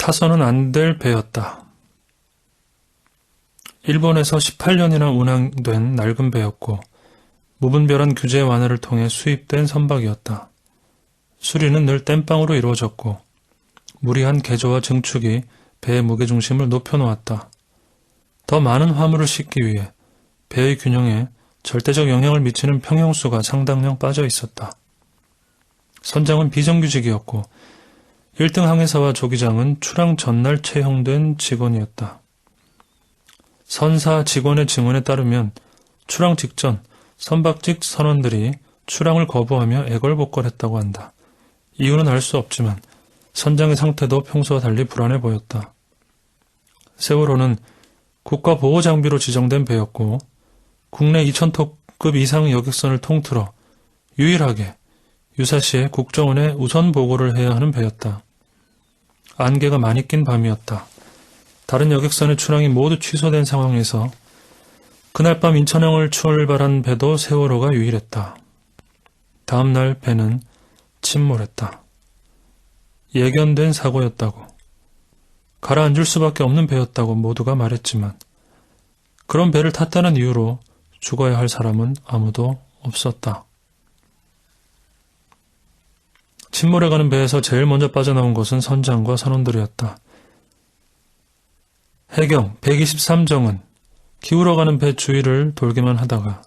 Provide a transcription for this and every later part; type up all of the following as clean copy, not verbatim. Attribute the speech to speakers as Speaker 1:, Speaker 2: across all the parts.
Speaker 1: 타서는 안 될 배였다. 일본에서 18년이나 운항된 낡은 배였고 무분별한 규제 완화를 통해 수입된 선박이었다. 수리는 늘 땜빵으로 이루어졌고 무리한 개조와 증축이 배의 무게중심을 높여놓았다. 더 많은 화물을 싣기 위해 배의 균형에 절대적 영향을 미치는 평형수가 상당량 빠져 있었다. 선장은 비정규직이었고 1등 항해사와 조기장은 출항 전날 채용된 직원이었다. 선사 직원의 증언에 따르면 출항 직전 선박직 선원들이 출항을 거부하며 애걸복걸했다고 한다. 이유는 알 수 없지만 선장의 상태도 평소와 달리 불안해 보였다. 세월호는 국가보호장비로 지정된 배였고 국내 2000톤급 이상 여객선을 통틀어 유일하게 유사시에 국정원에 우선 보고를 해야 하는 배였다. 안개가 많이 낀 밤이었다. 다른 여객선의 출항이 모두 취소된 상황에서 그날 밤 인천항을 출발한 배도 세월호가 유일했다. 다음 날 배는 침몰했다. 예견된 사고였다고, 가라앉을 수밖에 없는 배였다고 모두가 말했지만 그런 배를 탔다는 이유로 죽어야 할 사람은 아무도 없었다. 침몰해가는 배에서 제일 먼저 빠져나온 것은 선장과 선원들이었다. 해경 123정은 기울어가는 배 주위를 돌기만 하다가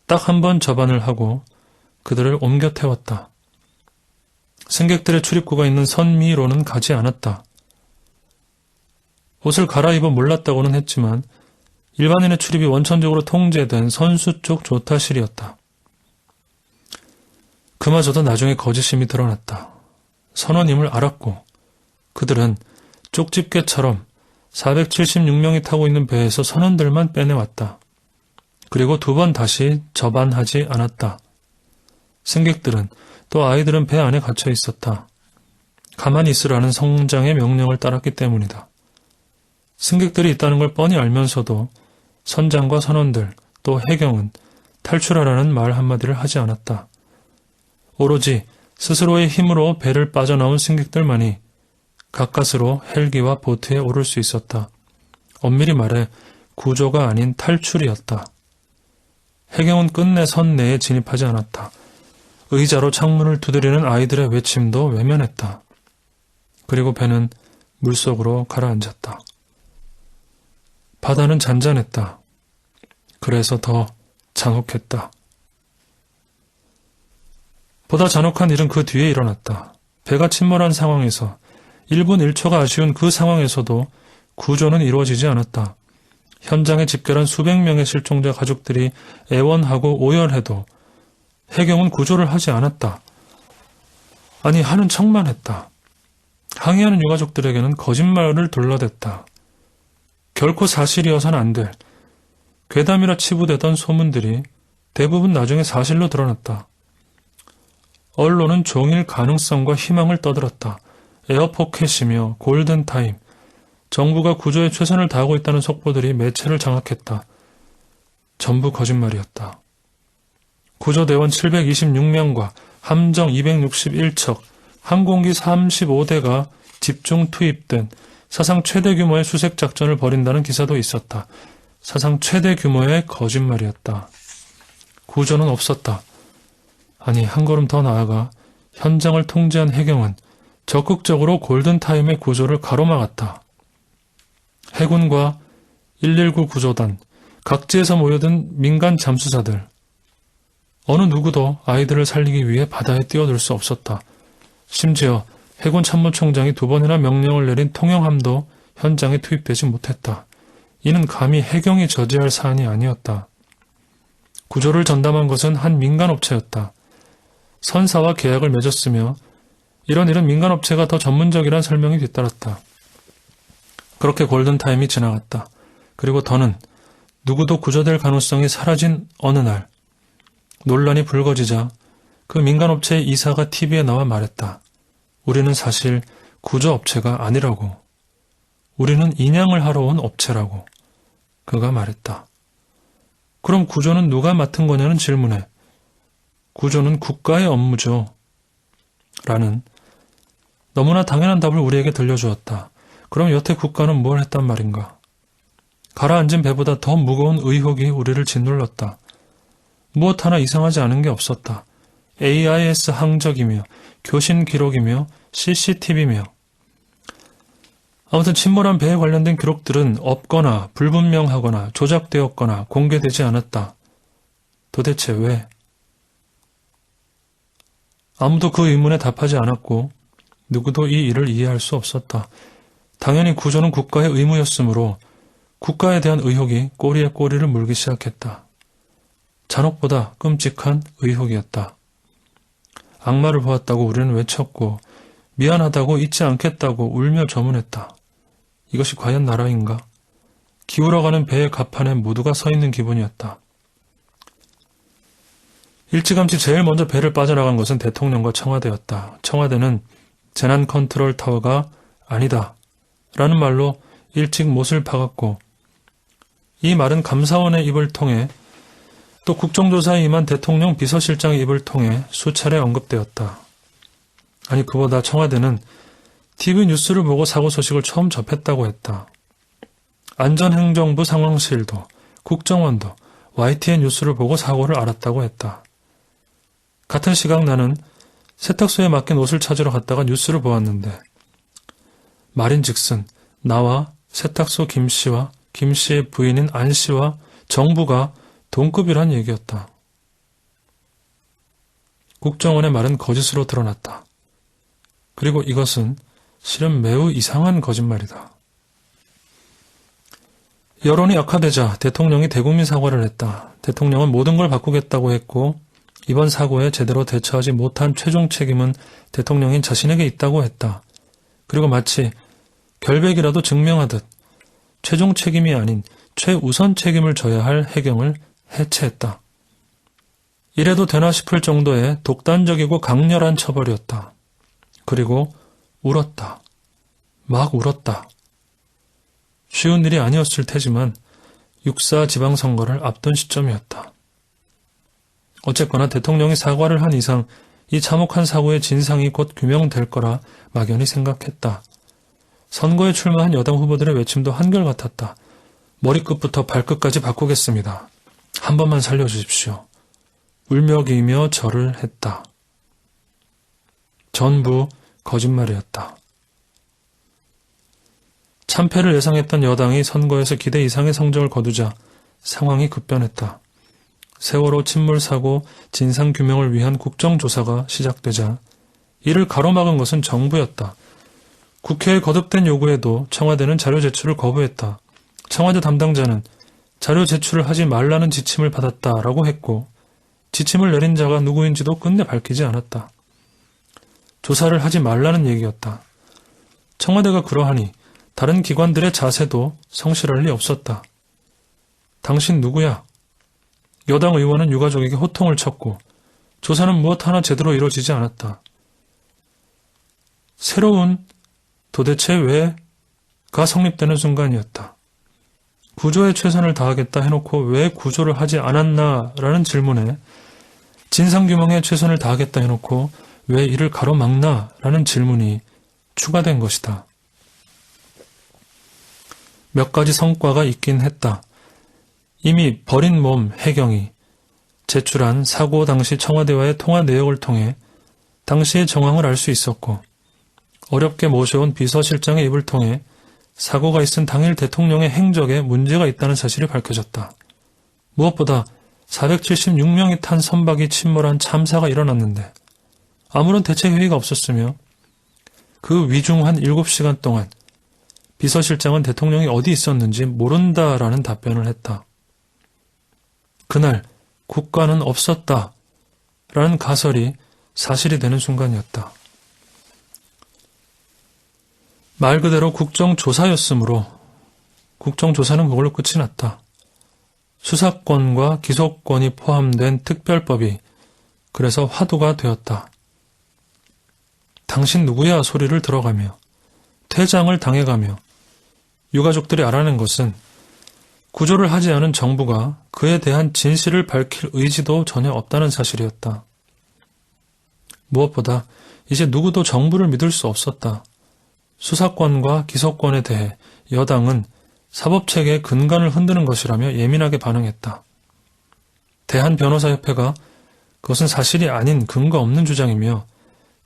Speaker 1: 딱 한 번 접안을 하고 그들을 옮겨 태웠다. 승객들의 출입구가 있는 선미로는 가지 않았다. 옷을 갈아입어 몰랐다고는 했지만 일반인의 출입이 원천적으로 통제된 선수 쪽 조타실이었다. 그마저도 나중에 거짓임이 드러났다. 선원임을 알았고 그들은 쪽집게처럼 476명이 타고 있는 배에서 선원들만 빼내왔다. 그리고 2번 다시 접안하지 않았다. 승객들은 또 아이들은 배 안에 갇혀 있었다. 가만히 있으라는 성장의 명령을 따랐기 때문이다. 승객들이 있다는 걸 뻔히 알면서도 선장과 선원들 또 해경은 탈출하라는 말 한마디를 하지 않았다. 오로지 스스로의 힘으로 배를 빠져나온 승객들만이 가까스로 헬기와 보트에 오를 수 있었다. 엄밀히 말해 구조가 아닌 탈출이었다. 해경은 끝내 선 내에 진입하지 않았다. 의자로 창문을 두드리는 아이들의 외침도 외면했다. 그리고 배는 물속으로 가라앉았다. 바다는 잔잔했다. 그래서 더 잔혹했다. 보다 잔혹한 일은 그 뒤에 일어났다. 배가 침몰한 상황에서 1분 1초가 아쉬운 그 상황에서도 구조는 이루어지지 않았다. 현장에 집결한 수백 명의 실종자 가족들이 애원하고 오열해도 해경은 구조를 하지 않았다. 아니, 하는 척만 했다. 항의하는 유가족들에게는 거짓말을 둘러댔다. 결코 사실이어선 안 될 괴담이라 치부되던 소문들이 대부분 나중에 사실로 드러났다. 언론은 종일 가능성과 희망을 떠들었다. 에어포켓이며 골든타임, 정부가 구조에 최선을 다하고 있다는 속보들이 매체를 장악했다. 전부 거짓말이었다. 구조대원 726명과 함정 261척, 항공기 35대가 집중 투입된 사상 최대 규모의 수색작전을 벌인다는 기사도 있었다. 사상 최대 규모의 거짓말이었다. 구조는 없었다. 아니, 한 걸음 더 나아가 현장을 통제한 해경은 적극적으로 골든타임의 구조를 가로막았다. 해군과 119 구조단, 각지에서 모여든 민간 잠수사들, 어느 누구도 아이들을 살리기 위해 바다에 뛰어들 수 없었다. 심지어 해군 참모총장이 2번이나 명령을 내린 통영함도 현장에 투입되지 못했다. 이는 감히 해경이 저지할 사안이 아니었다. 구조를 전담한 것은 한 민간업체였다. 선사와 계약을 맺었으며 이런 일은 민간업체가 더 전문적이란 설명이 뒤따랐다. 그렇게 골든타임이 지나갔다. 그리고 더는 누구도 구조될 가능성이 사라진 어느 날 논란이 불거지자 그 민간업체의 이사가 TV에 나와 말했다. 우리는 사실 구조업체가 아니라고. 우리는 인양을 하러 온 업체라고. 그가 말했다. 그럼 구조는 누가 맡은 거냐는 질문에 구조는 국가의 업무죠. 라는 너무나 당연한 답을 우리에게 들려주었다. 그럼 여태 국가는 뭘 했단 말인가? 가라앉은 배보다 더 무거운 의혹이 우리를 짓눌렀다. 무엇 하나 이상하지 않은 게 없었다. AIS 항적이며 교신 기록이며 CCTV며 아무튼 침몰한 배에 관련된 기록들은 없거나 불분명하거나 조작되었거나 공개되지 않았다. 도대체 왜? 아무도 그 의문에 답하지 않았고 누구도 이 일을 이해할 수 없었다. 당연히 구조는 국가의 의무였으므로 국가에 대한 의혹이 꼬리에 꼬리를 물기 시작했다. 잔혹보다 끔찍한 의혹이었다. 악마를 보았다고 우리는 외쳤고 미안하다고 잊지 않겠다고 울며 저문했다. 이것이 과연 나라인가? 기울어가는 배의 갑판에 모두가 서 있는 기분이었다. 일찌감치 제일 먼저 배를 빠져나간 것은 대통령과 청와대였다. 청와대는 재난 컨트롤 타워가 아니다 라는 말로 일찍 못을 박았고 이 말은 감사원의 입을 통해 또 국정조사에 임한 대통령 비서실장의 입을 통해 수차례 언급되었다. 아니 그보다 청와대는 TV 뉴스를 보고 사고 소식을 처음 접했다고 했다. 안전행정부 상황실도 국정원도 YTN 뉴스를 보고 사고를 알았다고 했다. 같은 시각 나는 세탁소에 맡긴 옷을 찾으러 갔다가 뉴스를 보았는데 말인즉슨 나와 세탁소 김씨와 김씨의 부인인 안씨와 정부가 동급이란 얘기였다. 국정원의 말은 거짓으로 드러났다. 그리고 이것은 실은 매우 이상한 거짓말이다. 여론이 악화되자 대통령이 대국민 사과를 했다. 대통령은 모든 걸 바꾸겠다고 했고 이번 사고에 제대로 대처하지 못한 최종 책임은 대통령인 자신에게 있다고 했다. 그리고 마치 결백이라도 증명하듯 최종 책임이 아닌 최우선 책임을 져야 할 해경을 해체했다. 이래도 되나 싶을 정도의 독단적이고 강렬한 처벌이었다. 그리고 울었다. 막 울었다. 쉬운 일이 아니었을 테지만 6.4 지방선거를 앞둔 시점이었다. 어쨌거나 대통령이 사과를 한 이상 이 참혹한 사고의 진상이 곧 규명될 거라 막연히 생각했다. 선거에 출마한 여당 후보들의 외침도 한결같았다. 머리끝부터 발끝까지 바꾸겠습니다. 한 번만 살려주십시오. 울며기며 절을 했다. 전부 거짓말이었다. 참패를 예상했던 여당이 선거에서 기대 이상의 성적을 거두자 상황이 급변했다. 세월호 침몰 사고 진상규명을 위한 국정조사가 시작되자 이를 가로막은 것은 정부였다. 국회의 거듭된 요구에도 청와대는 자료 제출을 거부했다. 청와대 담당자는 자료 제출을 하지 말라는 지침을 받았다라고 했고 지침을 내린 자가 누구인지도 끝내 밝히지 않았다. 조사를 하지 말라는 얘기였다. 청와대가 그러하니 다른 기관들의 자세도 성실할 리 없었다. 당신 누구야? 여당 의원은 유가족에게 호통을 쳤고 조사는 무엇 하나 제대로 이루어지지 않았다. 새로운 도대체 왜가 성립되는 순간이었다. 구조에 최선을 다하겠다 해놓고 왜 구조를 하지 않았나라는 질문에 진상규명에 최선을 다하겠다 해놓고 왜 이를 가로막나라는 질문이 추가된 것이다. 몇 가지 성과가 있긴 했다. 이미 버린 몸 해경이 제출한 사고 당시 청와대와의 통화 내역을 통해 당시의 정황을 알 수 있었고 어렵게 모셔온 비서실장의 입을 통해 사고가 있은 당일 대통령의 행적에 문제가 있다는 사실이 밝혀졌다. 무엇보다 476명이 탄 선박이 침몰한 참사가 일어났는데 아무런 대책 회의가 없었으며 그 위중한 7시간 동안 비서실장은 대통령이 어디 있었는지 모른다라는 답변을 했다. 그날 국가는 없었다 라는 가설이 사실이 되는 순간이었다. 말 그대로 국정조사였으므로 국정조사는 그걸로 끝이 났다. 수사권과 기소권이 포함된 특별법이 그래서 화두가 되었다. 당신 누구야 소리를 들어가며 퇴장을 당해가며 유가족들이 알아낸 것은 구조를 하지 않은 정부가 그에 대한 진실을 밝힐 의지도 전혀 없다는 사실이었다. 무엇보다 이제 누구도 정부를 믿을 수 없었다. 수사권과 기소권에 대해 여당은 사법체계의 근간을 흔드는 것이라며 예민하게 반응했다. 대한변호사협회가 그것은 사실이 아닌 근거 없는 주장이며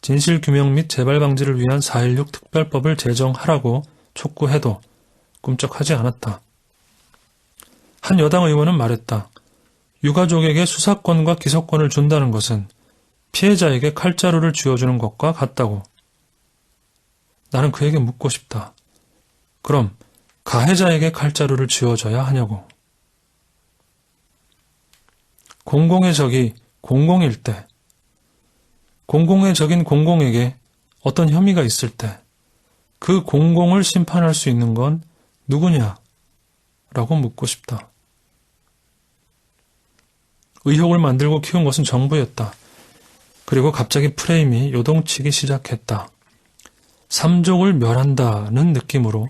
Speaker 1: 진실규명 및 재발 방지를 위한 4.16 특별법을 제정하라고 촉구해도 꿈쩍하지 않았다. 한 여당 의원은 말했다. 유가족에게 수사권과 기소권을 준다는 것은 피해자에게 칼자루를 쥐어주는 것과 같다고. 나는 그에게 묻고 싶다. 그럼 가해자에게 칼자루를 쥐어줘야 하냐고. 공공의 적이 공공일 때, 공공의 적인 공공에게 어떤 혐의가 있을 때 그 공공을 심판할 수 있는 건 누구냐? 라고 묻고 싶다. 의혹을 만들고 키운 것은 정부였다. 그리고 갑자기 프레임이 요동치기 시작했다. 삼족을 멸한다는 느낌으로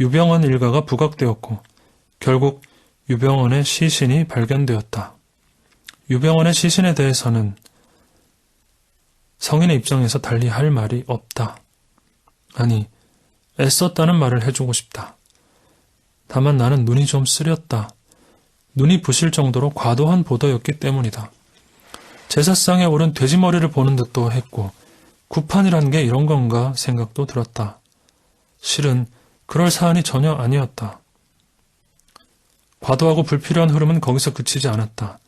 Speaker 1: 유병헌 일가가 부각되었고 결국 유병헌의 시신이 발견되었다. 유병헌의 시신에 대해서는 성인의 입장에서 달리 할 말이 없다. 아니, 애썼다는 말을 해주고 싶다. 다만 나는 눈이 좀 쓰렸다. 눈이 부실 정도로 과도한 보도였기 때문이다. 제사상에 오른 돼지머리를 보는 듯도 했고 구판이란 게 이런 건가 생각도 들었다. 실은 그럴 사안이 전혀 아니었다. 과도하고 불필요한 흐름은 거기서 그치지 않았다.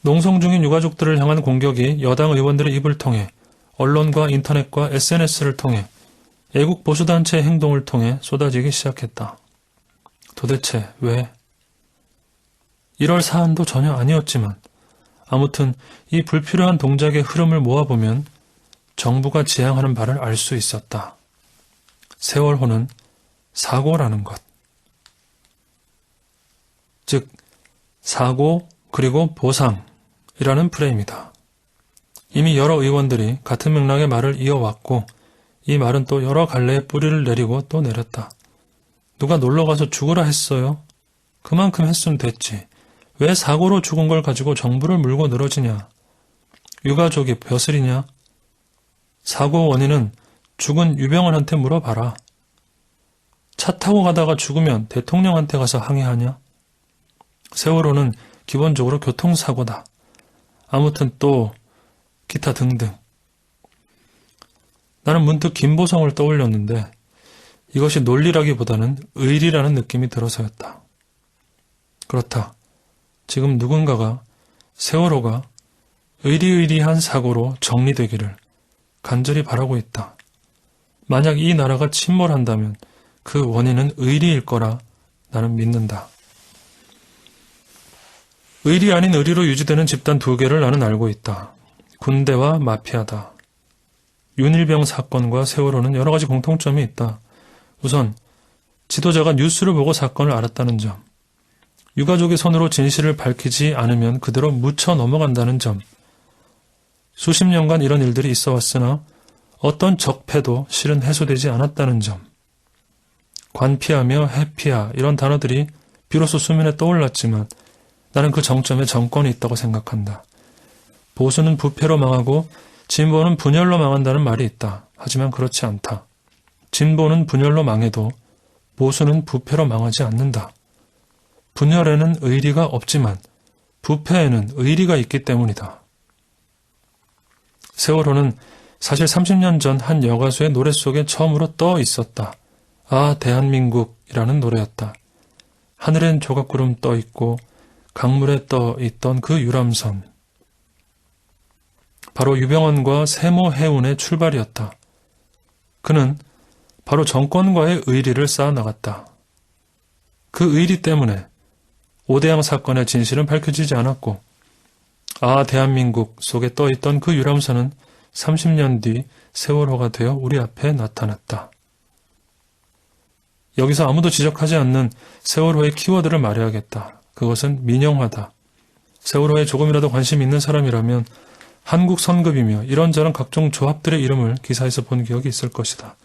Speaker 1: 농성 중인 유가족들을 향한 공격이 여당 의원들의 입을 통해 언론과 인터넷과 SNS를 통해 애국 보수단체의 행동을 통해 쏟아지기 시작했다. 도대체 왜? 이럴 사안도 전혀 아니었지만 아무튼 이 불필요한 동작의 흐름을 모아보면 정부가 지향하는 바를 알 수 있었다. 세월호는 사고라는 것. 즉 사고 그리고 보상이라는 프레임이다. 이미 여러 의원들이 같은 맥락의 말을 이어왔고 이 말은 또 여러 갈래의 뿌리를 내리고 또 내렸다. 누가 놀러가서 죽으라 했어요? 그만큼 했으면 됐지. 왜 사고로 죽은 걸 가지고 정부를 물고 늘어지냐? 유가족이 벼슬이냐? 사고 원인은 죽은 유병헌한테 물어봐라. 차 타고 가다가 죽으면 대통령한테 가서 항의하냐? 세월호는 기본적으로 교통사고다. 아무튼 또 기타 등등. 나는 문득 김보성을 떠올렸는데 이것이 논리라기보다는 의리라는 느낌이 들어서였다. 그렇다. 지금 누군가가 세월호가 의리의리한 사고로 정리되기를 간절히 바라고 있다. 만약 이 나라가 침몰한다면 그 원인은 의리일 거라 나는 믿는다. 의리 아닌 의리로 유지되는 집단 두 개를 나는 알고 있다. 군대와 마피아다. 윤일병 사건과 세월호는 여러 가지 공통점이 있다. 우선 지도자가 뉴스를 보고 사건을 알았다는 점, 유가족의 손으로 진실을 밝히지 않으면 그대로 묻혀 넘어간다는 점, 수십 년간 이런 일들이 있어 왔으나 어떤 적폐도 실은 해소되지 않았다는 점, 관피하며 해피하 이런 단어들이 비로소 수면에 떠올랐지만 나는 그 정점에 정권이 있다고 생각한다. 보수는 부패로 망하고 진보는 분열로 망한다는 말이 있다. 하지만 그렇지 않다. 진보는 분열로 망해도 보수는 부패로 망하지 않는다. 분열에는 의리가 없지만 부패에는 의리가 있기 때문이다. 세월호는 사실 30년 전 한 여가수의 노래 속에 처음으로 떠 있었다. 아, 대한민국이라는 노래였다. 하늘엔 조각구름 떠 있고 강물에 떠 있던 그 유람선. 바로 유병헌과 세모 해운의 출발이었다. 그는 바로 정권과의 의리를 쌓아나갔다. 그 의리 때문에 오대양 사건의 진실은 밝혀지지 않았고 아 대한민국 속에 떠있던 그 유람선은 30년 뒤 세월호가 되어 우리 앞에 나타났다. 여기서 아무도 지적하지 않는 세월호의 키워드를 말해야겠다. 그것은 민영화다. 세월호에 조금이라도 관심 있는 사람이라면 한국 선급이며 이런저런 각종 조합들의 이름을 기사에서 본 기억이 있을 것이다.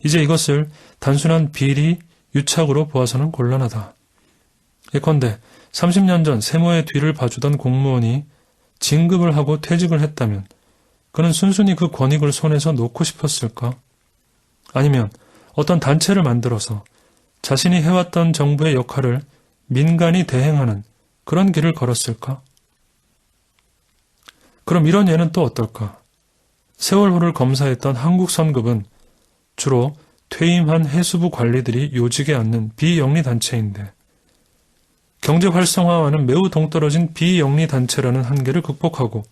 Speaker 1: 이제 이것을 단순한 비리, 유착으로 보아서는 곤란하다. 예컨대 30년 전 세모의 뒤를 봐주던 공무원이 진급을 하고 퇴직을 했다면 그는 순순히 그 권익을 손에서 놓고 싶었을까? 아니면 어떤 단체를 만들어서 자신이 해왔던 정부의 역할을 민간이 대행하는 그런 길을 걸었을까? 그럼 이런 예는 또 어떨까? 세월호를 검사했던 한국선급은 주로 퇴임한 해수부 관리들이 요직에 앉는 비영리 단체인데 경제 활성화와는 매우 동떨어진 비영리 단체라는 한계를 극복하고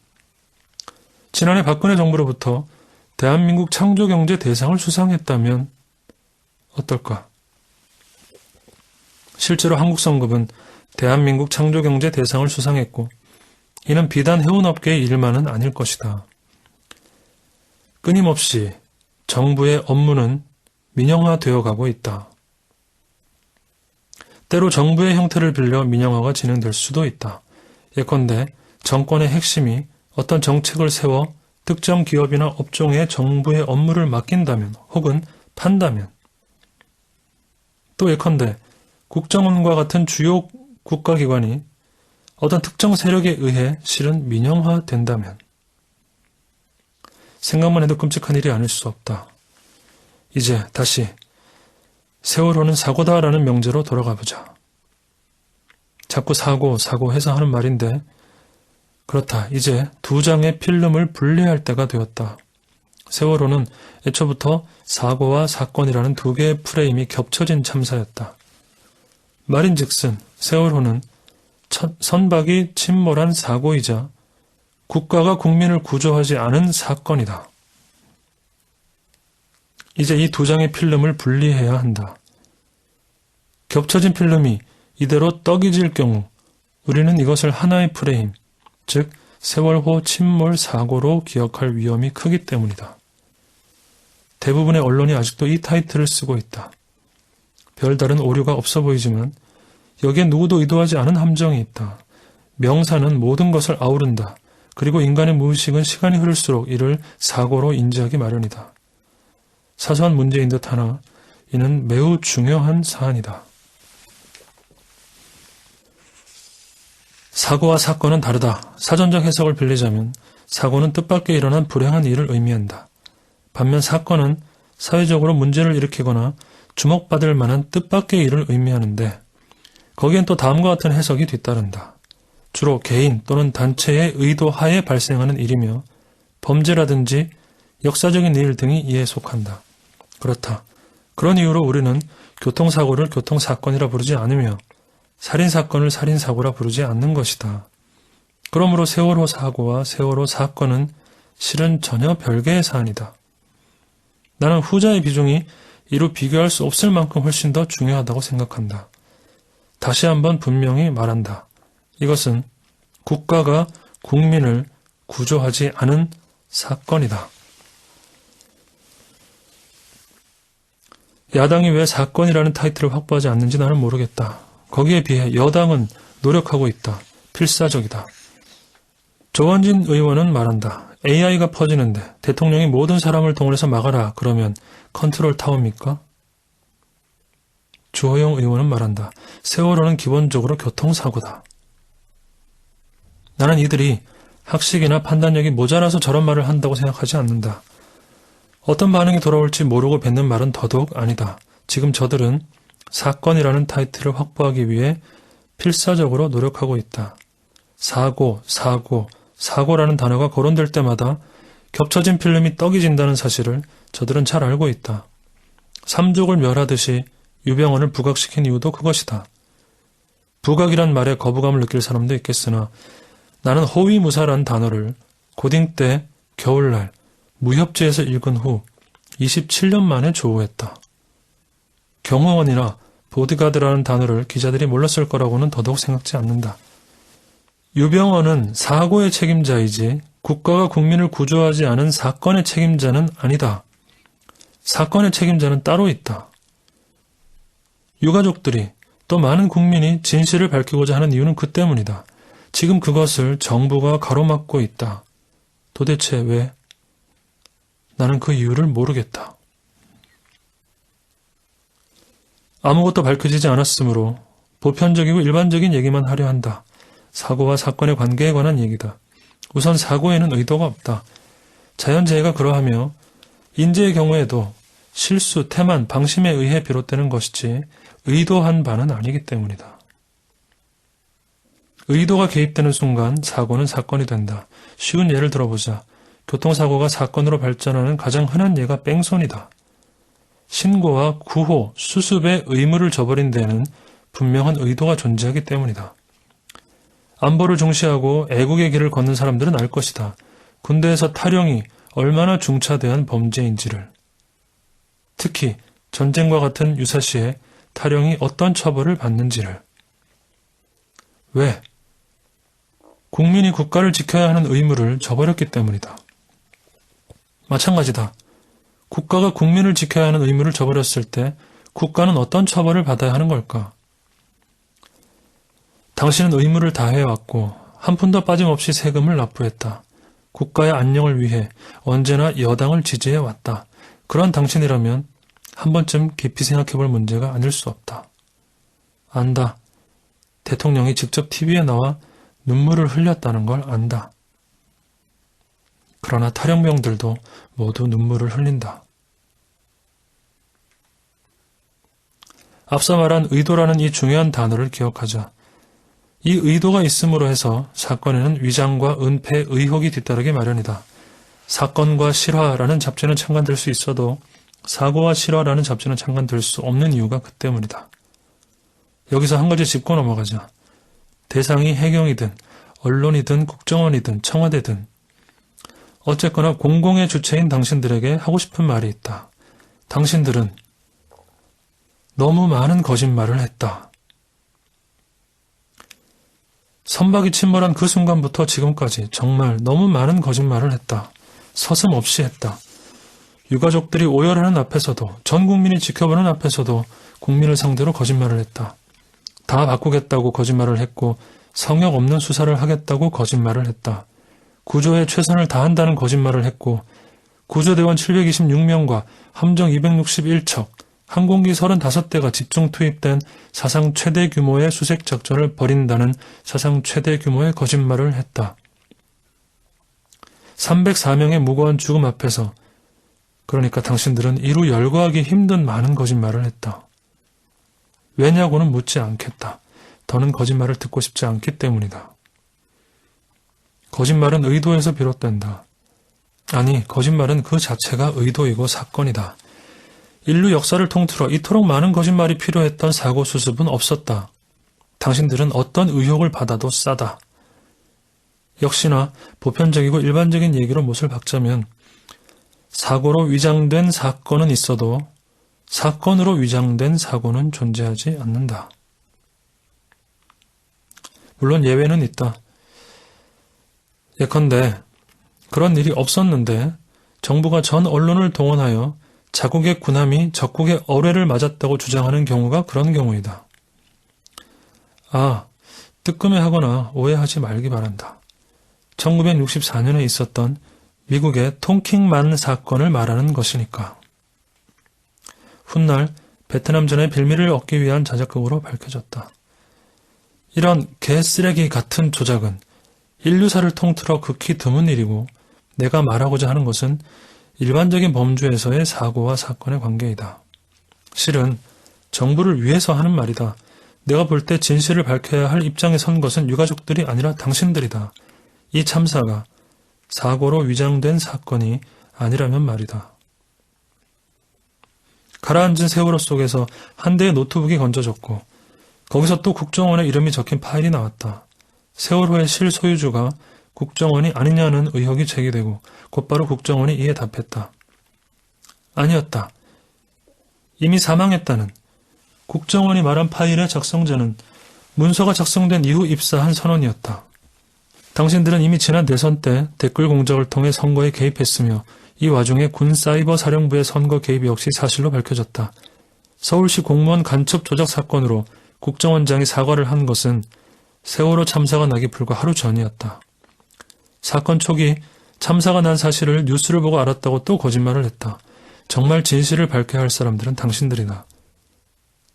Speaker 1: 지난해 박근혜 정부로부터 대한민국 창조경제 대상을 수상했다면 어떨까? 실제로 한국선급은 대한민국 창조경제 대상을 수상했고 이는 비단 해운업계의 일만은 아닐 것이다. 끊임없이 정부의 업무는 민영화되어 가고 있다. 때로 정부의 형태를 빌려 민영화가 진행될 수도 있다. 예컨대 정권의 핵심이 어떤 정책을 세워 특정 기업이나 업종에 정부의 업무를 맡긴다면 혹은 판다면 또 예컨대 국정원과 같은 주요 국가기관이 어떤 특정 세력에 의해 실은 민영화된다면 생각만 해도 끔찍한 일이 아닐 수 없다. 이제 다시 세월호는 사고다라는 명제로 돌아가 보자. 자꾸 사고 해서 하는 말인데 그렇다. 이제 두 장의 필름을 분리할 때가 되었다. 세월호는 애초부터 사고와 사건이라는 두 개의 프레임이 겹쳐진 참사였다. 말인즉슨 세월호는 선박이 침몰한 사고이자 국가가 국민을 구조하지 않은 사건이다. 이제 이 두 장의 필름을 분리해야 한다. 겹쳐진 필름이 이대로 떡이 질 경우 우리는 이것을 하나의 프레임, 즉 세월호 침몰 사고로 기억할 위험이 크기 때문이다. 대부분의 언론이 아직도 이 타이틀을 쓰고 있다. 별다른 오류가 없어 보이지만 여기에 누구도 의도하지 않은 함정이 있다. 명사는 모든 것을 아우른다. 그리고 인간의 무의식은 시간이 흐를수록 이를 사고로 인지하기 마련이다. 사소한 문제인 듯 하나 이는 매우 중요한 사안이다. 사고와 사건은 다르다. 사전적 해석을 빌리자면 사고는 뜻밖의 일어난 불행한 일을 의미한다. 반면 사건은 사회적으로 문제를 일으키거나 주목받을 만한 뜻밖의 일을 의미하는데 거기엔 또 다음과 같은 해석이 뒤따른다. 주로 개인 또는 단체의 의도 하에 발생하는 일이며 범죄라든지 역사적인 일 등이 이에 속한다. 그렇다. 그런 이유로 우리는 교통사고를 교통사건이라 부르지 않으며 살인사건을 살인사고라 부르지 않는 것이다. 그러므로 세월호 사고와 세월호 사건은 실은 전혀 별개의 사안이다. 나는 후자의 비중이 이루 비교할 수 없을 만큼 훨씬 더 중요하다고 생각한다. 다시 한번 분명히 말한다. 이것은 국가가 국민을 구조하지 않은 사건이다. 야당이 왜 사건이라는 타이틀을 확보하지 않는지 나는 모르겠다. 거기에 비해 여당은 노력하고 있다. 필사적이다. 조원진 의원은 말한다. AI가 퍼지는데 대통령이 모든 사람을 동원해서 막아라. 그러면 컨트롤 타워입니까? 주호영 의원은 말한다. 세월호는 기본적으로 교통사고다. 나는 이들이 학식이나 판단력이 모자라서 저런 말을 한다고 생각하지 않는다. 어떤 반응이 돌아올지 모르고 뱉는 말은 더더욱 아니다. 지금 저들은 사건이라는 타이틀을 확보하기 위해 필사적으로 노력하고 있다. 사고라는 단어가 거론될 때마다 겹쳐진 필름이 떡이 진다는 사실을 저들은 잘 알고 있다. 삼족을 멸하듯이 유병언을 부각시킨 이유도 그것이다. 부각이란 말에 거부감을 느낄 사람도 있겠으나 나는 호위무사란 단어를 고딩 때 겨울날 무협지에서 읽은 후 27년 만에 조우했다. 경호원이나 보디가드라는 단어를 기자들이 몰랐을 거라고는 더더욱 생각지 않는다. 유병언은 사고의 책임자이지 국가가 국민을 구조하지 않은 사건의 책임자는 아니다. 사건의 책임자는 따로 있다. 유가족들이 또 많은 국민이 진실을 밝히고자 하는 이유는 그 때문이다. 지금 그것을 정부가 가로막고 있다. 도대체 왜? 나는 그 이유를 모르겠다. 아무것도 밝혀지지 않았으므로 보편적이고 일반적인 얘기만 하려 한다. 사고와 사건의 관계에 관한 얘기다. 우선 사고에는 의도가 없다. 자연재해가 그러하며 인재의 경우에도 실수, 태만, 방심에 의해 비롯되는 것이지 의도한 바는 아니기 때문이다. 의도가 개입되는 순간 사고는 사건이 된다. 쉬운 예를 들어보자. 교통사고가 사건으로 발전하는 가장 흔한 예가 뺑소니다. 신고와 구호, 수습의 의무를 저버린 데에는 분명한 의도가 존재하기 때문이다. 안보를 중시하고 애국의 길을 걷는 사람들은 알 것이다. 군대에서 탈영이 얼마나 중차대한 범죄인지를. 특히 전쟁과 같은 유사시에 탈영이 어떤 처벌을 받는지를. 왜? 국민이 국가를 지켜야 하는 의무를 저버렸기 때문이다. 마찬가지다. 국가가 국민을 지켜야 하는 의무를 저버렸을 때 국가는 어떤 처벌을 받아야 하는 걸까? 당신은 의무를 다해왔고 한 푼도 빠짐없이 세금을 납부했다. 국가의 안녕을 위해 언제나 여당을 지지해왔다. 그런 당신이라면 한 번쯤 깊이 생각해볼 문제가 아닐 수 없다. 안다. 대통령이 직접 TV에 나와 눈물을 흘렸다는 걸 안다. 그러나 탈영병들도 모두 눈물을 흘린다. 앞서 말한 의도라는 이 중요한 단어를 기억하자. 이 의도가 있음으로 해서 사건에는 위장과 은폐, 의혹이 뒤따르기 마련이다. 사건과 실화라는 잡지는 창간될 수 있어도 사고와 실화라는 잡지는 창간될 수 없는 이유가 그 때문이다. 여기서 한 가지 짚고 넘어가자. 대상이 해경이든 언론이든 국정원이든 청와대든 어쨌거나 공공의 주체인 당신들에게 하고 싶은 말이 있다. 당신들은 너무 많은 거짓말을 했다. 선박이 침몰한 그 순간부터 지금까지 정말 너무 많은 거짓말을 했다. 서슴없이 했다. 유가족들이 오열하는 앞에서도, 전 국민이 지켜보는 앞에서도 국민을 상대로 거짓말을 했다. 다 바꾸겠다고 거짓말을 했고 성역 없는 수사를 하겠다고 거짓말을 했다. 구조에 최선을 다한다는 거짓말을 했고 구조대원 726명과 함정 261척, 항공기 35대가 집중 투입된 사상 최대 규모의 수색 작전을 벌인다는 사상 최대 규모의 거짓말을 했다. 304명의 무고한 죽음 앞에서, 그러니까 당신들은 이루 열거하기 힘든 많은 거짓말을 했다. 왜냐고는 묻지 않겠다. 더는 거짓말을 듣고 싶지 않기 때문이다. 거짓말은 의도에서 비롯된다. 아니, 거짓말은 그 자체가 의도이고 사건이다. 인류 역사를 통틀어 이토록 많은 거짓말이 필요했던 사고 수습은 없었다. 당신들은 어떤 의혹을 받아도 싸다. 역시나 보편적이고 일반적인 얘기로 못을 박자면 사고로 위장된 사건은 있어도 사건으로 위장된 사고는 존재하지 않는다. 물론 예외는 있다. 예컨대 그런 일이 없었는데 정부가 전 언론을 동원하여 자국의 군함이 적국의 어뢰를 맞았다고 주장하는 경우가 그런 경우이다. 뜨끔해하거나 오해하지 말기 바란다. 1964년에 있었던 미국의 통킹만 사건을 말하는 것이니까. 훗날 베트남전의 빌미를 얻기 위한 자작극으로 밝혀졌다. 이런 개쓰레기 같은 조작은 인류사를 통틀어 극히 드문 일이고 내가 말하고자 하는 것은 일반적인 범죄에서의 사고와 사건의 관계이다. 실은 정부를 위해서 하는 말이다. 내가 볼 때 진실을 밝혀야 할 입장에 선 것은 유가족들이 아니라 당신들이다. 이 참사가 사고로 위장된 사건이 아니라면 말이다. 가라앉은 세월호 속에서 한 대의 노트북이 건져졌고 거기서 또 국정원의 이름이 적힌 파일이 나왔다. 세월호의 실소유주가 국정원이 아니냐는 의혹이 제기되고 곧바로 국정원이 이에 답했다. 아니었다. 이미 사망했다는. 국정원이 말한 파일의 작성자는 문서가 작성된 이후 입사한 선원이었다. 당신들은 이미 지난 대선 때 댓글 공작을 통해 선거에 개입했으며 이 와중에 군 사이버 사령부의 선거 개입 역시 사실로 밝혀졌다. 서울시 공무원 간첩 조작 사건으로 국정원장이 사과를 한 것은 세월호 참사가 나기 불과 하루 전이었다. 사건 초기 참사가 난 사실을 뉴스를 보고 알았다고 또 거짓말을 했다. 정말 진실을 밝혀야 할 사람들은 당신들이다.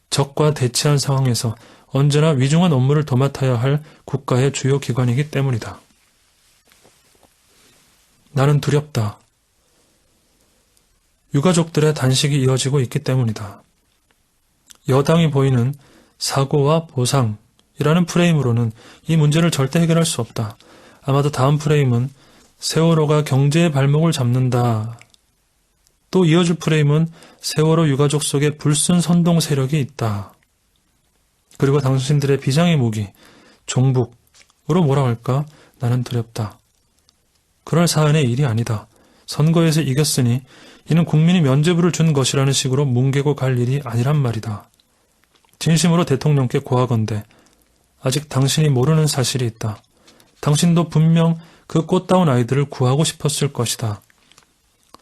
Speaker 1: 적과 대치한 상황에서 언제나 위중한 업무를 도맡아야 할 국가의 주요 기관이기 때문이다. 나는 두렵다. 유가족들의 단식이 이어지고 있기 때문이다. 여당이 보이는 사고와 보상이라는 프레임으로는 이 문제를 절대 해결할 수 없다. 아마도 다음 프레임은 세월호가 경제의 발목을 잡는다. 또 이어질 프레임은 세월호 유가족 속에 불순 선동 세력이 있다. 그리고 당신들의 비장의 무기, 종북으로 뭐라 할까? 나는 두렵다. 그럴 사안의 일이 아니다. 선거에서 이겼으니 이는 국민이 면죄부를 준 것이라는 식으로 뭉개고 갈 일이 아니란 말이다. 진심으로 대통령께 고하건대 아직 당신이 모르는 사실이 있다. 당신도 분명 그 꽃다운 아이들을 구하고 싶었을 것이다.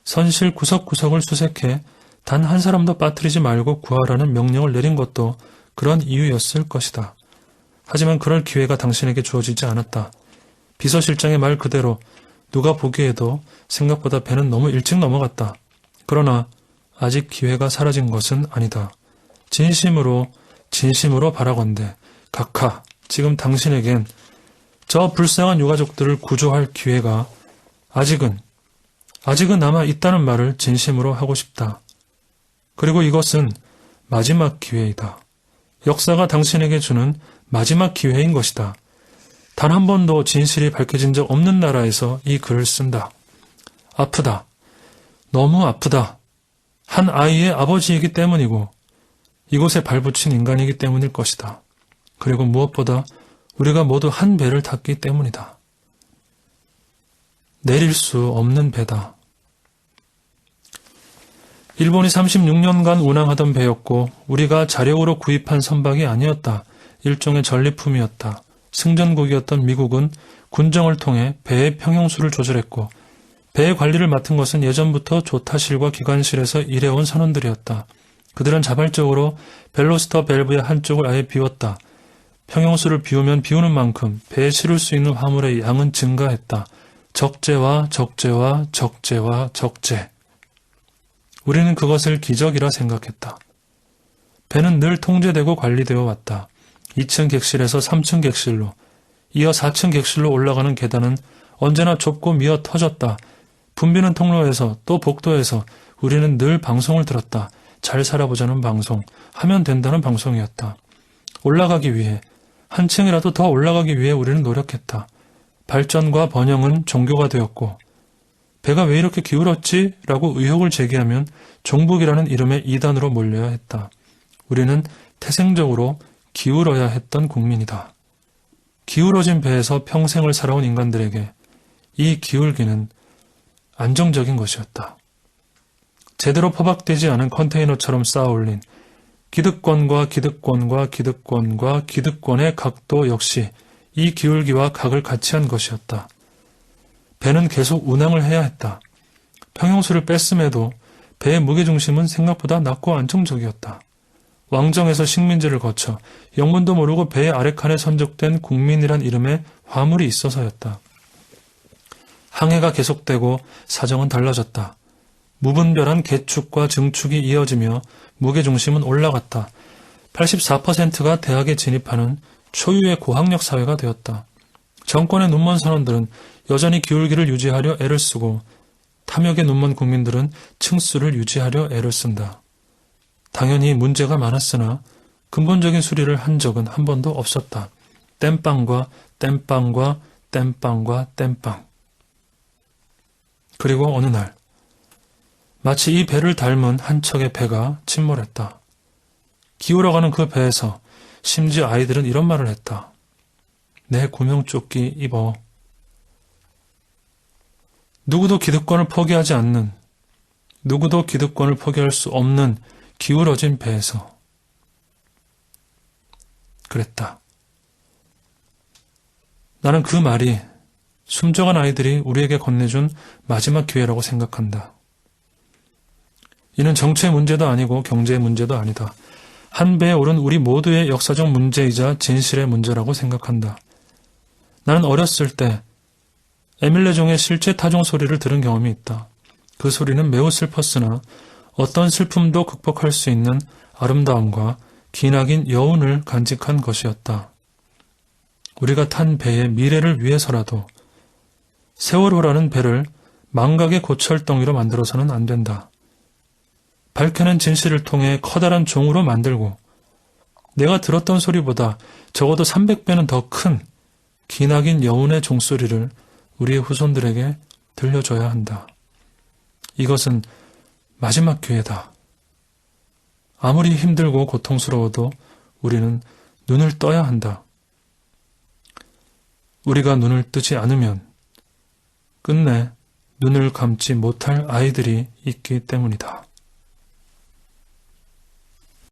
Speaker 1: 선실 구석구석을 수색해 단 한 사람도 빠뜨리지 말고 구하라는 명령을 내린 것도 그런 이유였을 것이다. 하지만 그럴 기회가 당신에게 주어지지 않았다. 비서실장의 말 그대로 누가 보기에도 생각보다 배는 너무 일찍 넘어갔다. 그러나 아직 기회가 사라진 것은 아니다. 진심으로 바라건대 각하, 지금 당신에겐 저 불쌍한 유가족들을 구조할 기회가 아직은 남아 있다는 말을 진심으로 하고 싶다. 그리고 이것은 마지막 기회이다. 역사가 당신에게 주는 마지막 기회인 것이다. 단 한 번도 진실이 밝혀진 적 없는 나라에서 이 글을 쓴다. 아프다. 너무 아프다. 한 아이의 아버지이기 때문이고 이곳에 발붙인 인간이기 때문일 것이다. 그리고 무엇보다 우리가 모두 한 배를 탔기 때문이다. 내릴 수 없는 배다. 일본이 36년간 운항하던 배였고 우리가 자력으로 구입한 선박이 아니었다. 일종의 전리품이었다. 승전국이었던 미국은 군정을 통해 배의 평형수를 조절했고 배의 관리를 맡은 것은 예전부터 조타실과 기관실에서 일해온 선원들이었다. 그들은 자발적으로 벨로스터 밸브의 한쪽을 아예 비웠다. 평형수를 비우면 비우는 만큼 배에 실을 수 있는 화물의 양은 증가했다. 적재와 적재와 적재와 적재. 우리는 그것을 기적이라 생각했다. 배는 늘 통제되고 관리되어 왔다. 2층 객실에서 3층 객실로, 이어 4층 객실로 올라가는 계단은 언제나 좁고 미어 터졌다. 붐비는 통로에서 또 복도에서 우리는 늘 방송을 들었다. 잘 살아보자는 방송, 하면 된다는 방송이었다. 올라가기 위해, 한 층이라도 더 올라가기 위해 우리는 노력했다. 발전과 번영은 종교가 되었고 배가 왜 이렇게 기울었지? 라고 의혹을 제기하면 종북이라는 이름의 이단으로 몰려야 했다. 우리는 태생적으로 기울어야 했던 국민이다. 기울어진 배에서 평생을 살아온 인간들에게 이 기울기는 안정적인 것이었다. 제대로 포박되지 않은 컨테이너처럼 쌓아올린 기득권과 기득권과 기득권과 기득권의 각도 역시 이 기울기와 각을 같이 한 것이었다. 배는 계속 운항을 해야 했다. 평형수를 뺐음에도 배의 무게중심은 생각보다 낮고 안정적이었다. 왕정에서 식민지를 거쳐 영문도 모르고 배의 아래칸에 선적된 국민이란 이름의 화물이 있어서였다. 항해가 계속되고 사정은 달라졌다. 무분별한 계축과 증축이 이어지며 무게중심은 올라갔다. 84%가 대학에 진입하는 초유의 고학력 사회가 되었다. 정권의 눈먼 선원들은 여전히 기울기를 유지하려 애를 쓰고 탐욕의 눈먼 국민들은 층수를 유지하려 애를 쓴다. 당연히 문제가 많았으나 근본적인 수리를 한 적은 한 번도 없었다. 땜빵과 땜빵과 땜빵과 땜빵. 그리고 어느 날 마치 이 배를 닮은 한 척의 배가 침몰했다. 기울어가는 그 배에서 심지어 아이들은 이런 말을 했다. 내 구명조끼 입어. 누구도 기득권을 포기하지 않는, 누구도 기득권을 포기할 수 없는 기울어진 배에서 그랬다. 나는 그 말이 숨져간 아이들이 우리에게 건네준 마지막 기회라고 생각한다. 이는 정치의 문제도 아니고 경제의 문제도 아니다. 한 배에 오른 우리 모두의 역사적 문제이자 진실의 문제라고 생각한다. 나는 어렸을 때 에밀레종의 실제 타종 소리를 들은 경험이 있다. 그 소리는 매우 슬펐으나 어떤 슬픔도 극복할 수 있는 아름다움과 기나긴 여운을 간직한 것이었다. 우리가 탄 배의 미래를 위해서라도 세월호라는 배를 망각의 고철덩이로 만들어서는 안 된다. 밝혀낸 진실을 통해 커다란 종으로 만들고 내가 들었던 소리보다 적어도 300배는 더 큰 기나긴 여운의 종소리를 우리의 후손들에게 들려줘야 한다. 이것은 마지막 기회다. 아무리 힘들고 고통스러워도 우리는 눈을 떠야 한다. 우리가 눈을 뜨지 않으면 끝내 눈을 감지 못할 아이들이 있기 때문이다.